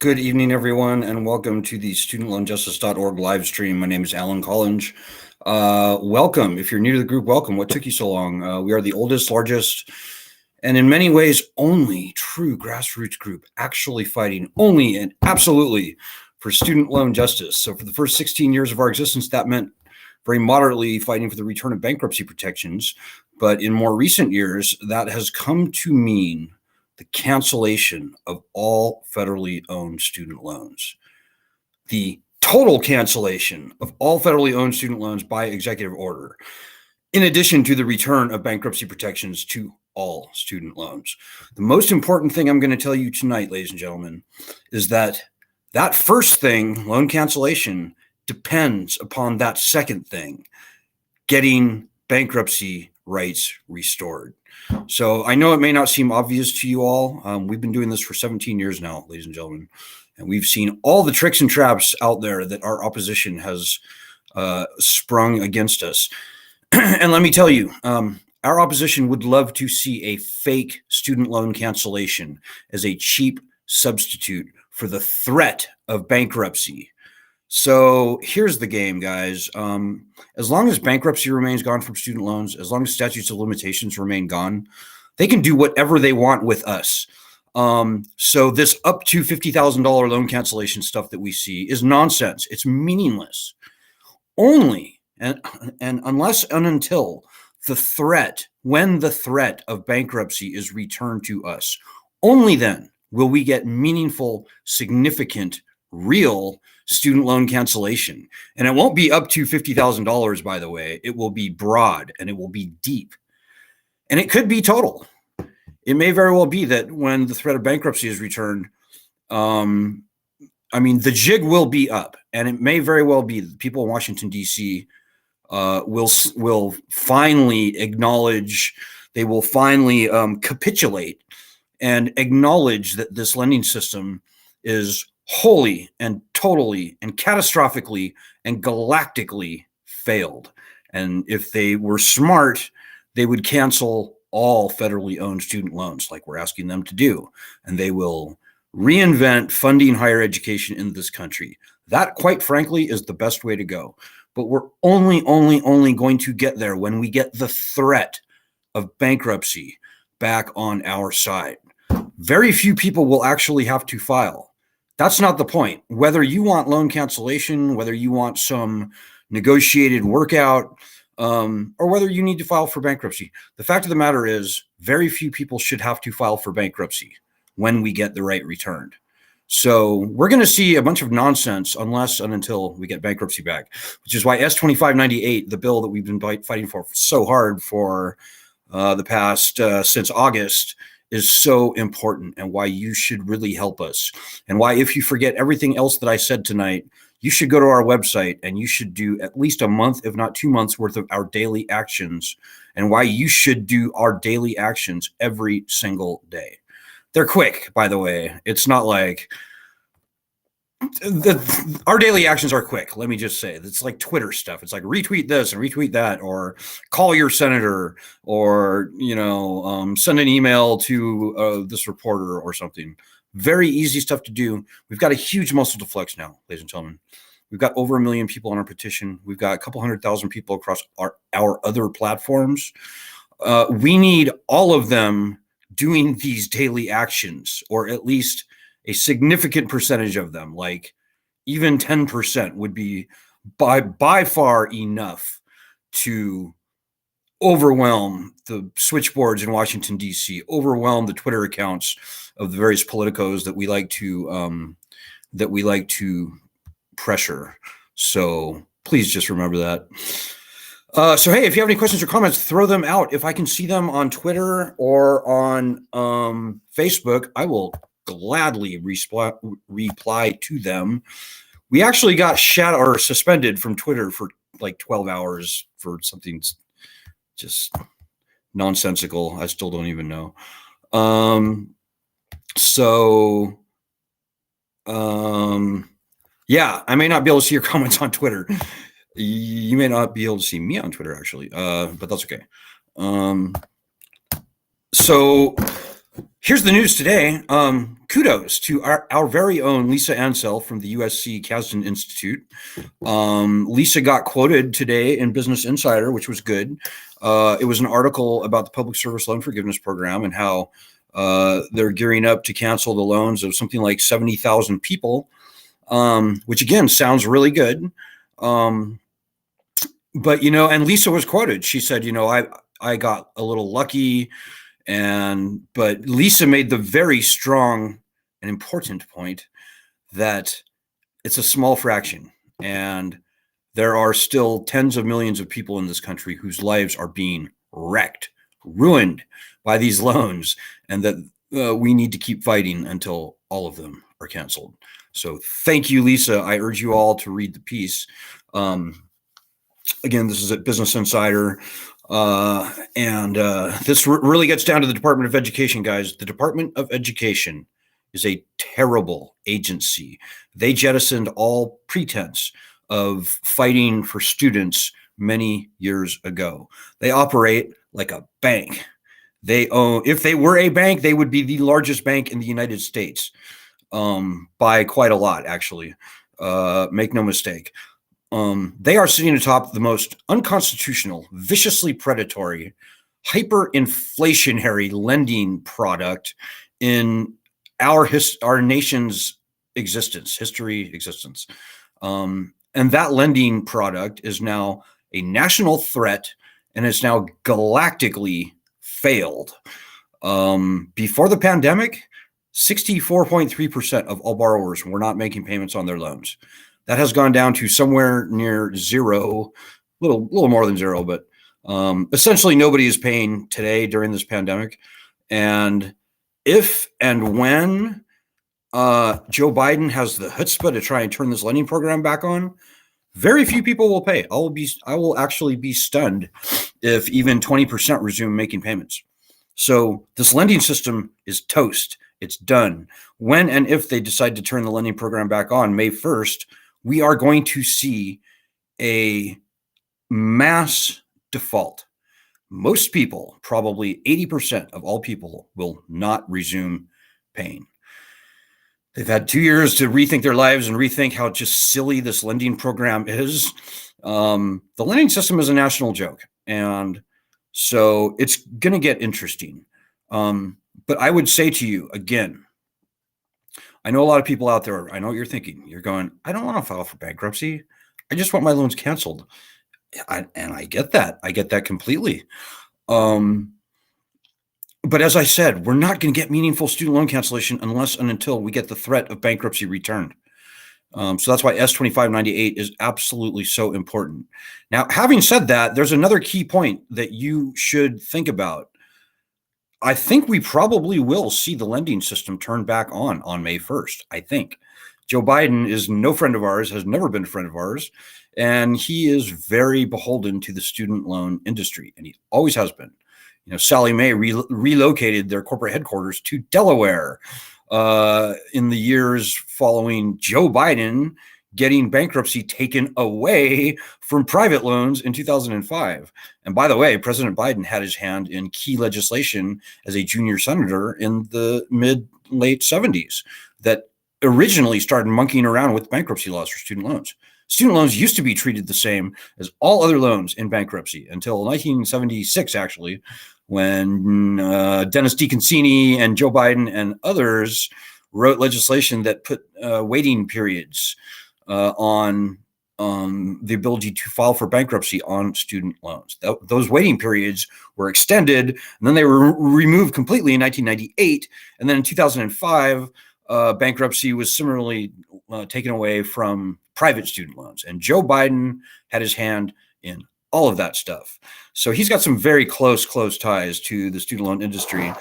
Good evening, everyone, and welcome to the studentloanjustice.org live stream. My name is Alan Collins. Welcome. If you're new to the group, welcome. What took you so long? We are the oldest, largest, and in many ways, only true grassroots group actually fighting only and absolutely for student loan justice. So for the first 16 years of our existence, that meant very moderately fighting for the return of bankruptcy protections. But in more recent years, that has come to mean the cancellation of all federally owned student loans, the total cancellation of all federally owned student loans by executive order, in addition to the return of bankruptcy protections to all student loans. The most important thing I'm going to tell you tonight, ladies and gentlemen, is that that first thing, loan cancellation, depends upon that second thing, getting bankruptcy rights restored. So I know it may not seem obvious to you all. We've been doing this for 17 years now, ladies and gentlemen, and we've seen all the tricks and traps out there that our opposition has sprung against us. And let me tell you, our opposition would love to see a fake student loan cancellation as a cheap substitute for the threat of bankruptcy. So here's the game, guys. As long as bankruptcy remains gone from student loans, as long as statutes of limitations remain gone, they can do whatever they want with us. So this up to $50,000 loan cancellation stuff that we see is nonsense. It's meaningless. Only and unless and until when the threat of bankruptcy is returned to us, only then will we get meaningful, significant, real student loan cancellation. And it won't be up to $50,000, by the way. It will be broad and it will be deep. And it could be total. It may very well be that when the threat of bankruptcy is returned, the jig will be up. And it may very well be that people in Washington, D.C. will finally acknowledge, they will finally capitulate and acknowledge that this lending system is wholly and totally and catastrophically and galactically failed. And if they were smart, they would cancel all federally owned student loans like we're asking them to do. And they will reinvent funding higher education in this country. That, quite frankly, is the best way to go. But we're only going to get there when we get the threat of bankruptcy back on our side. Very few people will actually have to file. That's not the point. Whether you want loan cancellation, whether you want some negotiated workout, or whether you need to file for bankruptcy, the fact of the matter is very few people should have to file for bankruptcy when we get the right returned. So we're going to see a bunch of nonsense unless and until we get bankruptcy back, which is why S2598, the bill that we've been fighting for so hard for the past since August, is so important, and why you should really help us, and why, if you forget everything else that I said tonight, you should go to our website and you should do at least a month, if not 2 months worth of our daily actions, and why you should do our daily actions every single day. They're quick, by the way. It's not like our daily actions are quick. Let me just say, it's like Twitter stuff. It's like retweet this and retweet that, or call your senator, or send an email to this reporter or something. Very easy stuff to do. We've got a huge muscle to flex now, ladies and gentlemen. We've got over 1 million people on our petition. We've got a couple 100,000 people across our other platforms. We need all of them doing these daily actions, or at least a significant percentage of them, like even 10% would be by far enough to overwhelm the switchboards in Washington, D.C., overwhelm the Twitter accounts of the various politicos that we like to pressure. So please just remember that. So, hey, if you have any questions or comments, throw them out. If I can see them on Twitter or on Facebook, I will gladly reply to them. We actually got suspended from Twitter for like 12 hours for something just nonsensical. I still don't even know. Yeah, I may not be able to see your comments on Twitter. You may not be able to see me on Twitter, actually, but that's okay. So Here's the news today. Kudos to our very own Lisa Ansell from the USC Kasdan Institute. Lisa got quoted today in Business Insider, which was good. It was an article about the Public Service Loan Forgiveness Program and how they're gearing up to cancel the loans of something like 70,000 people, which again sounds really good. But, and Lisa was quoted. She said, I got a little lucky. But Lisa made the very strong and important point that it's a small fraction, and there are still tens of millions of people in this country whose lives are being wrecked, ruined by these loans, and that we need to keep fighting until all of them are canceled. So thank you, Lisa. I urge you all to read the piece. Again, this is at Business Insider. This really gets down to the Department of Education, guys. The Department of Education is a terrible agency. They jettisoned all pretense of fighting for students many years ago. They operate like a bank. If they were a bank, they would be the largest bank in the United States, by quite a lot, actually. Make no mistake. They are sitting atop the most unconstitutional, viciously predatory, hyperinflationary lending product in our nation's existence. And that lending product is now a national threat, and it's now galactically failed. Before the pandemic, 64.3% of all borrowers were not making payments on their loans. That has gone down to somewhere near zero, little more than zero, but essentially nobody is paying today during this pandemic. And if and when Joe Biden has the chutzpah to try and turn this lending program back on, very few people will pay. I will actually be stunned if even 20% resume making payments. So this lending system is toast. It's done. When and if they decide to turn the lending program back on May 1st, we are going to see a mass default. Most people, probably 80% of all people, will not resume paying. They've had 2 years to rethink their lives and rethink how just silly this lending program is. The lending system is a national joke, and so it's going to get interesting. But I would say to you again, I know a lot of people out there, I know what you're thinking. You're going, I don't want to file for bankruptcy. I just want my loans canceled. And I get that. I get that completely. But as I said, we're not going to get meaningful student loan cancellation unless and until we get the threat of bankruptcy returned. So that's why S2598 is absolutely so important. Now, having said that, there's another key point that you should think about. I think we probably will see the lending system turn back on May 1st. I think Joe Biden is no friend of ours, has never been a friend of ours, and he is very beholden to the student loan industry, and he always has been. Sallie Mae relocated their corporate headquarters to Delaware in the years following Joe Biden getting bankruptcy taken away from private loans in 2005. And by the way, President Biden had his hand in key legislation as a junior senator in the late 70s that originally started monkeying around with bankruptcy laws for student loans. Student loans used to be treated the same as all other loans in bankruptcy until 1976, actually, when Dennis DeConcini and Joe Biden and others wrote legislation that put waiting periods on the ability to file for bankruptcy on student loans. Those waiting periods were extended, and then they were removed completely in 1998. And then in 2005, bankruptcy was similarly taken away from private student loans. And Joe Biden had his hand in all of that stuff. So he's got some very close ties to the student loan industry.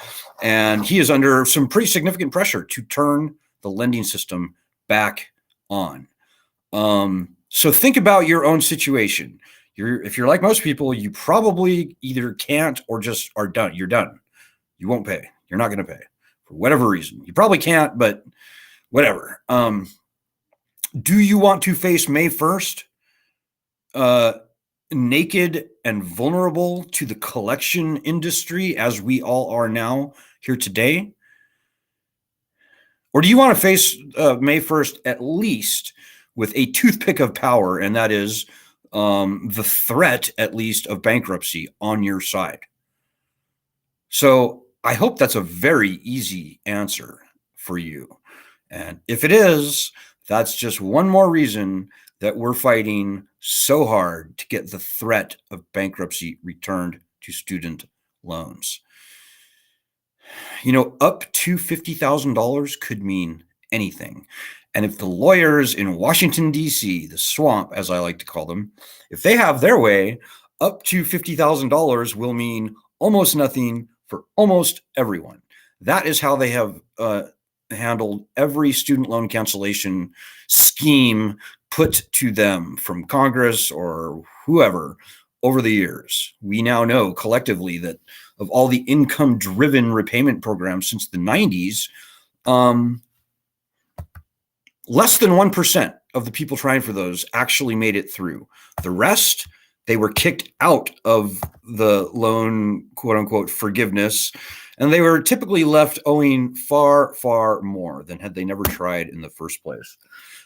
And he is under some pretty significant pressure to turn the lending system back on. So think about your own situation. If you're like most people, you probably either can't or just are done. You're done. You won't pay. You're not going to pay for whatever reason. You probably can't, but whatever. Do you want to face May 1st naked and vulnerable to the collection industry as we all are now here today? Or do you want to face May 1st at least with a toothpick of power, and that is the threat, at least, of bankruptcy on your side? So I hope that's a very easy answer for you. And if it is, that's just one more reason that we're fighting so hard to get the threat of bankruptcy returned to student loans. You know, up to $50,000 could mean anything. And if the lawyers in Washington, D.C., the swamp, as I like to call them, if they have their way, up to $50,000 will mean almost nothing for almost everyone. That is how they have handled every student loan cancellation scheme put to them from Congress or whoever over the years. We now know collectively that of all the income-driven repayment programs since the 90s, less than 1% of the people trying for those actually made it through. The rest, they were kicked out of the loan, quote unquote, forgiveness, and they were typically left owing far, far more than had they never tried in the first place.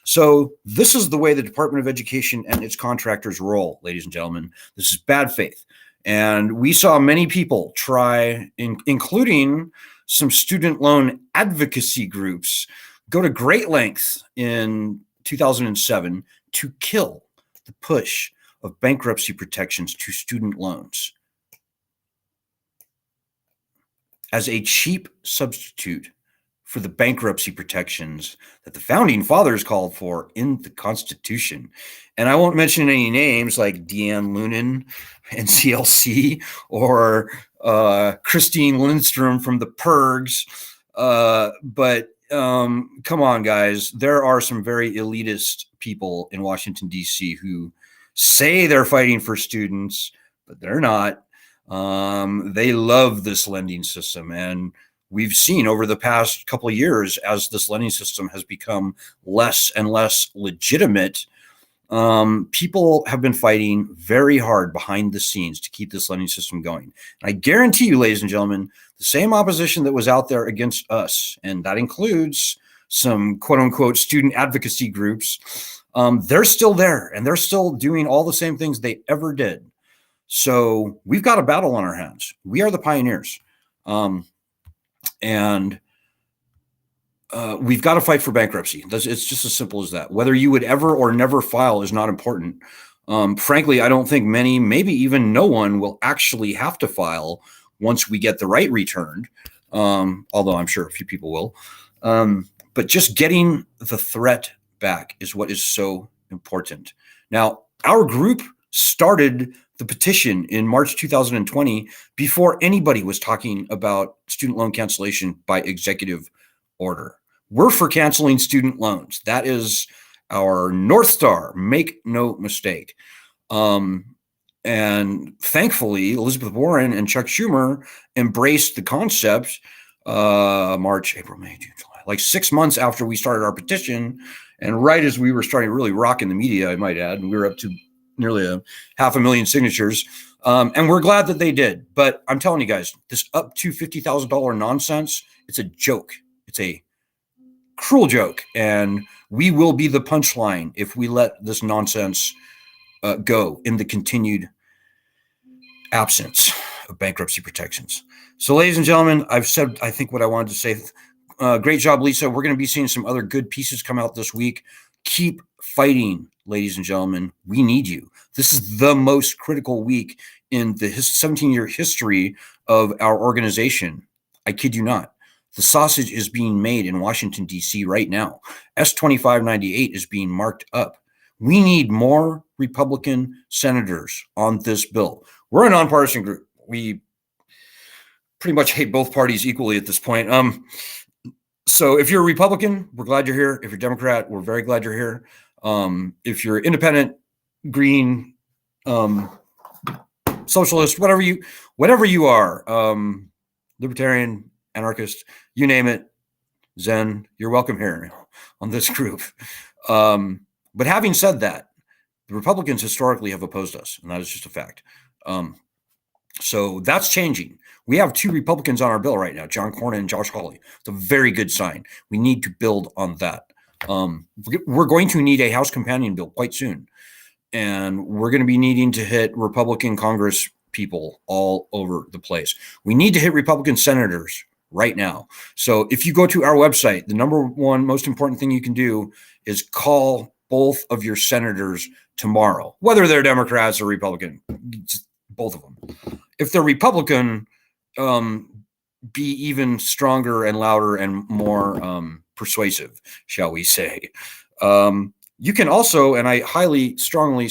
So this is the way the Department of Education and its contractors roll, ladies and gentlemen. This is bad faith. And we saw many people try, including some student loan advocacy groups, go to great lengths in 2007 to kill the push of bankruptcy protections to student loans as a cheap substitute for the bankruptcy protections that the founding fathers called for in the Constitution. And I won't mention any names like Deanne Lunan, NCLC, or Christine Lindstrom from the Purgs. But come on, guys. There are some very elitist people in Washington, D.C. who say they're fighting for students, but they're not. They love this lending system. And we've seen over the past couple of years, as this lending system has become less and less legitimate, people have been fighting very hard behind the scenes to keep this lending system going. And I guarantee you, ladies and gentlemen, the same opposition that was out there against us, and that includes some quote unquote student advocacy groups, they're still there and they're still doing all the same things they ever did. So we've got a battle on our hands. We are the pioneers. And we've got to fight for bankruptcy. It's just as simple as that. Whether you would ever or never file is not important. Frankly, I don't think many, maybe even no one, will actually have to file once we get the right returned, although I'm sure a few people will. But just getting the threat back is what is so important. Now, our group started the petition in March 2020 before anybody was talking about student loan cancellation by executive order. We're for canceling student loans. That is our North Star. Make no mistake. And thankfully, Elizabeth Warren and Chuck Schumer embraced the concept March, April, May, June, July, like 6 months after we started our petition. And right as we were starting to really rock in the media, I might add, and we were up to nearly 500,000 signatures. And we're glad that they did. But I'm telling you guys, this up to $50,000 nonsense, it's a joke. It's a cruel joke. And we will be the punchline if we let this nonsense go in the continued absence of bankruptcy protections. So, ladies and gentlemen, I've said, I think, what I wanted to say. Great job, Lisa. We're going to be seeing some other good pieces come out this week. Keep fighting, ladies and gentlemen. We need you. This is the most critical week in the 17-year history of our organization. I kid you not. The sausage is being made in Washington, D.C. right now. S-2598 is being marked up. We need more Republican senators on this bill. We're a nonpartisan group. We pretty much hate both parties equally at this point. So if you're a Republican, we're glad you're here. If you're a Democrat, we're very glad you're here. If you're independent, green, socialist, whatever you are, libertarian, anarchist, you name it, Zen, you're welcome here on this group. But having said that, the Republicans historically have opposed us, and that is just a fact. So that's changing. We have 2 Republicans on our bill right now, John Cornyn and Josh Hawley. It's a very good sign. We need to build on that. We're going to need a House companion bill quite soon. And we're going to be needing to hit Republican Congress people all over the place. We need to hit Republican senators right now. So if you go to our website, the number one most important thing you can do is call both of your senators tomorrow, whether they're Democrats or Republican, both of them. If they're Republican, be even stronger and louder and more persuasive, shall we say. You can also, and I highly, strongly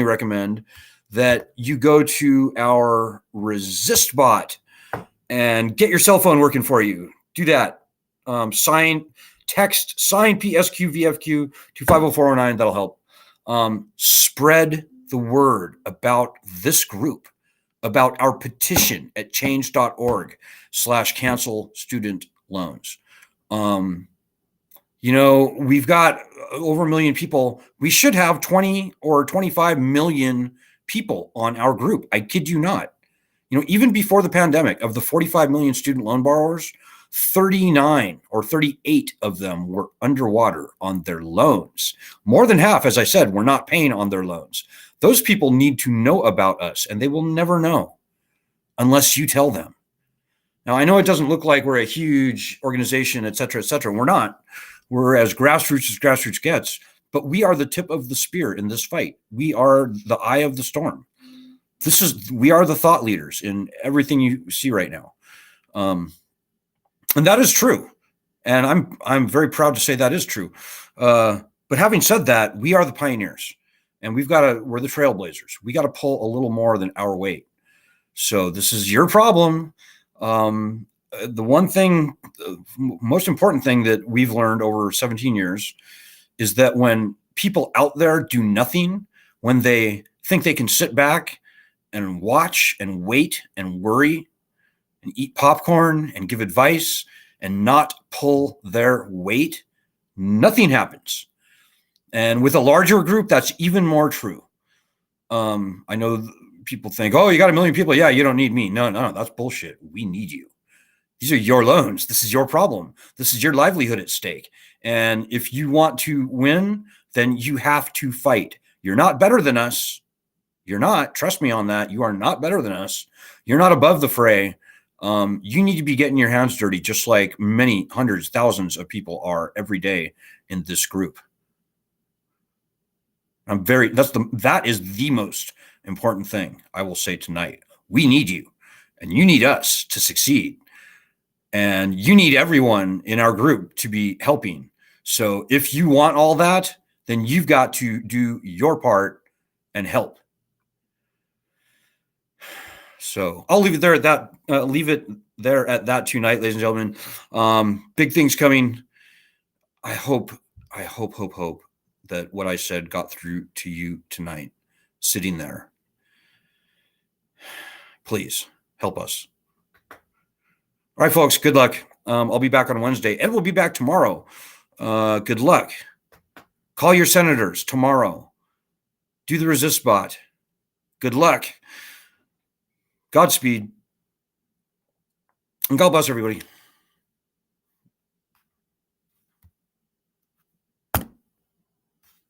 recommend that you go to our Resist bot and get your cell phone working for you. Do that. Text PSQVFQ to 50409. That'll help. Spread the word about this group, about our petition at change.org/cancel student loans. We've got over 1 million people. We should have 20 or 25 million people on our group. I kid you not. Even before the pandemic, of the 45 million student loan borrowers, 39 or 38 of them were underwater on their loans. More than half, as I said, were not paying on their loans. Those people need to know about us, and they will never know unless you tell them. Now, I know it doesn't look like we're a huge organization, et cetera, et cetera. We're not. We're as grassroots gets, but we are the tip of the spear in this fight. We are the eye of the storm. We are the thought leaders in everything you see right now. And that is true. And I'm very proud to say that is true. But having said that, we are the pioneers, and we're the trailblazers. We got to pull a little more than our weight. So this is your problem. The one thing, most important thing that we've learned over 17 years is that when people out there do nothing, when they think they can sit back and watch and wait and worry and eat popcorn and give advice and not pull their weight, nothing happens. And with a larger group, that's even more true. I know people think, oh, you got 1 million people. Yeah, you don't need me. No, that's bullshit. We need you. These are your loans. This is your problem. This is your livelihood at stake. And if you want to win, then you have to fight. You're not better than us. You're not. Trust me on that. You are not better than us. You're not above the fray. You need to be getting your hands dirty, just like many hundreds, thousands of people are every day in this group. That is the most important thing I will say tonight. We need you, and you need us to succeed. And you need everyone in our group to be helping. So if you want all that, then you've got to do your part and help. So I'll leave it there at that. Tonight, ladies and gentlemen. Big things coming. I hope that what I said got through to you tonight, sitting there. Please help us. All right, folks, good luck. I'll be back on Wednesday. Ed will be back tomorrow. Good luck. Call your senators tomorrow. Do the Resist bot. Good luck. Godspeed. And God bless everybody.